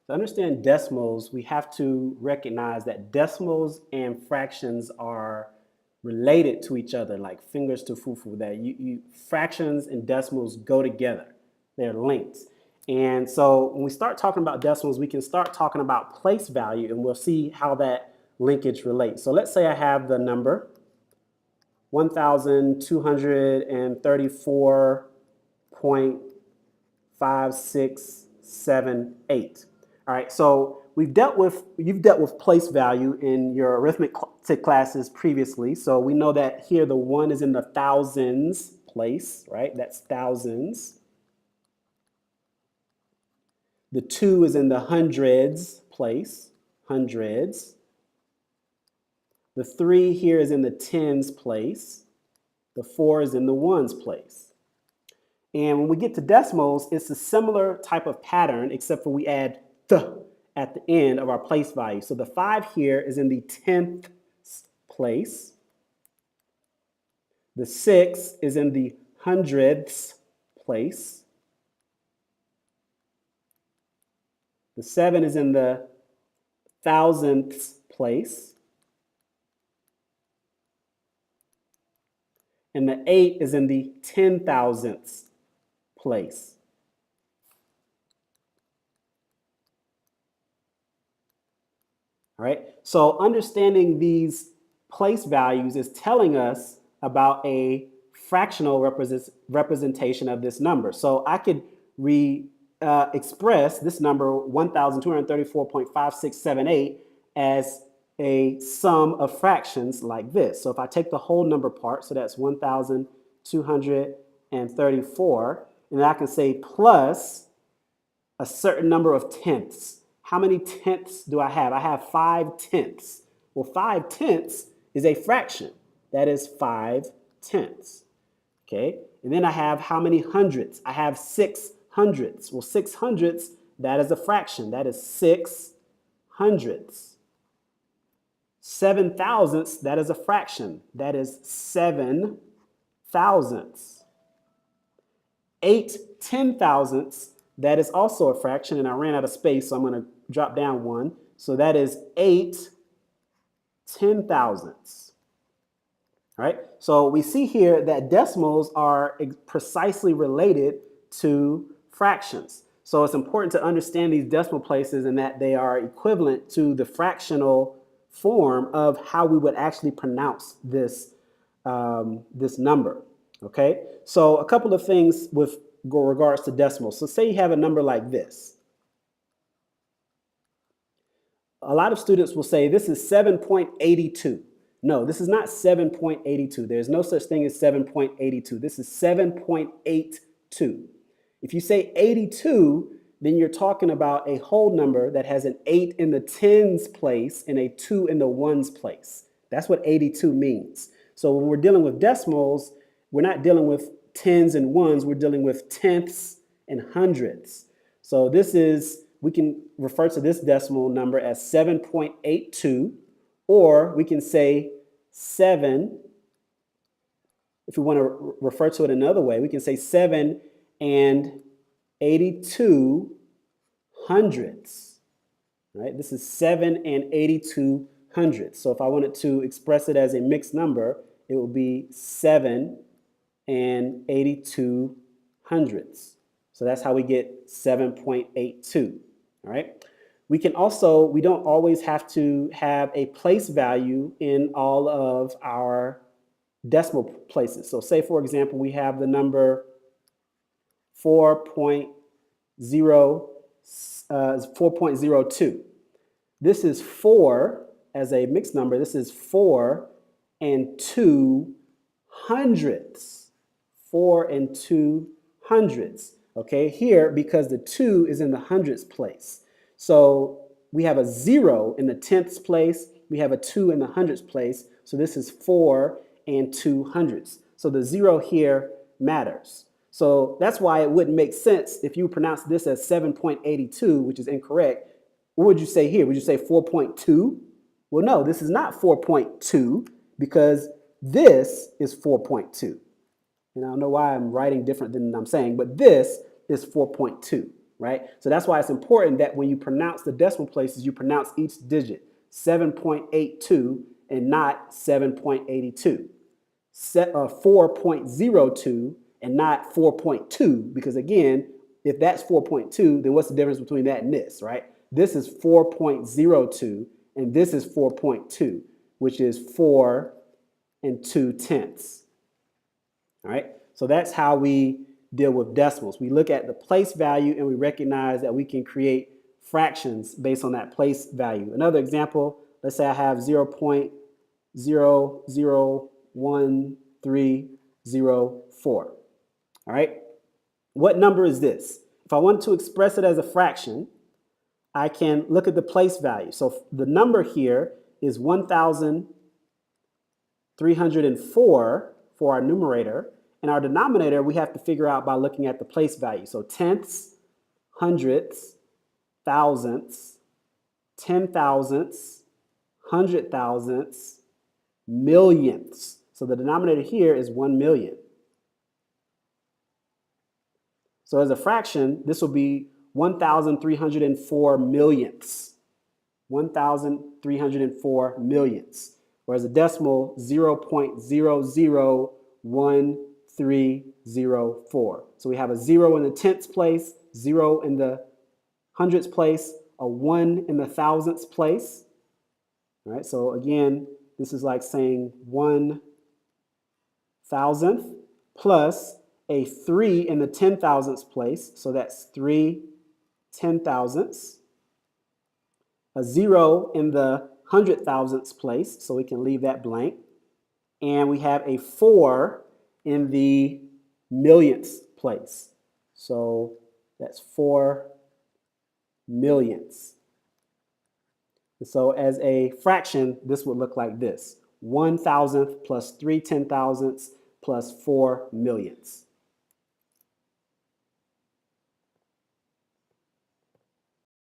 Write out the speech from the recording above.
To understand decimals, we have to recognize that decimals and fractions are related to each other, like fingers to fufu, that fractions and decimals go together. They're linked. And so when we start talking about decimals, we can start talking about place value, and we'll see how that linkage relates. So let's say I have the number 1,234.5678. All right, so you've dealt with place value in your arithmetic classes previously. So we know that here the 1 is in the thousands place, right? That's thousands. The 2 is in the hundreds place, hundreds. The 3 here is in the tens place. The 4 is in the ones place. And when we get to decimals, it's a similar type of pattern, except for we add th at the end of our place value. So the 5 here is in the tenth place. The 6 is in the hundredths place. The 7 is in the thousandths place. And the 8 is in the 10,000ths place. All right, so understanding these place values is telling us about a fractional representation of this number. So I could express this number 1,234.5678 as a sum of fractions like this. So if I take the whole number part, so that's 1,234, and then I can say plus a certain number of tenths. How many tenths do I have? I have 5 tenths. Well, 5 tenths is a fraction. That is 5 tenths. Okay, and then I have how many hundredths? I have 6 hundredths. Well, 6 hundredths, that is a fraction. That is 6 hundredths. 7 thousandths, that is a fraction. That is 7 thousandths. 8 10,000ths, that is also a fraction, and I ran out of space, so I'm going to drop down one. So that is 8 10,000ths. All right, so we see here that decimals are precisely related to fractions. So it's important to understand these decimal places and that they are equivalent to the fractional form of how we would actually pronounce this, this number. Okay, so a couple of things with regards to decimals. So say you have a number like this. A lot of students will say this is 7.82. No, this is not 7.82. There's no such thing as 7.82. This is 7.82. If you say 82, then you're talking about a whole number that has an 8 in the tens place and a 2 in the ones place. That's what 82 means. So when we're dealing with decimals, we're not dealing with tens and ones, we're dealing with tenths and hundredths. So this is, we can refer to this decimal number as 7.82, or we can say 7, if we want to refer to it another way, we can say 7 and 82 hundredths. Right? This is 7 and 82 hundredths. So if I wanted to express it as a mixed number, it would be 7 and 82 hundredths. So that's how we get 7.82. All right. We can also, we don't always have to have a place value in all of our decimal places. So say, for example, we have the number 4.02. This is 4 as a mixed number. This is 4 and 2 hundredths. 4 and 2 hundredths. Okay, here because the 2 is in the hundredths place. So we have a 0 in the tenths place. We have a 2 in the hundredths place. So this is 4 and 2 hundredths. So the 0 here matters. So that's why it wouldn't make sense if you pronounce this as 7.82, which is incorrect. What would you say here? Would you say 4.2? Well, no, this is not 4.2 because this is 4.2. And I don't know why I'm writing different than I'm saying, but this is 4.2. right? So that's why it's important that when you pronounce the decimal places, you pronounce each digit 7.82 and not 7.82. 4.02 and not 4.2, because again, if that's 4.2, then what's the difference between that and this, right? This is 4.02 and this is 4.2, which is 4 2/10. All right, so that's how we deal with decimals. We look at the place value and we recognize that we can create fractions based on that place value. Another example, let's say I have 0.001304. All right, what number is this? If I want to express it as a fraction, I can look at the place value. So the number here is 1,304 for our numerator, and our denominator we have to figure out by looking at the place value. So tenths, hundredths, thousandths, 10,000ths, 100,000ths, millionths. So the denominator here is 1 million. So as a fraction, this will be 1,304 millionths. 1,304 millionths. Whereas a decimal, 0.001304. So we have a 0 in the tenths place, 0 in the hundredths place, a 1 in the thousandths place. All right, so again, this is like saying 1,000th plus a 3 in the 10,000ths place, so that's 3 10,000ths. A 0 in the 100,000ths place, so we can leave that blank. And we have a 4 in the millionths place. So that's 4 millionths. And so as a fraction, this would look like this. 1,000th plus 3 10,000ths plus 4 millionths.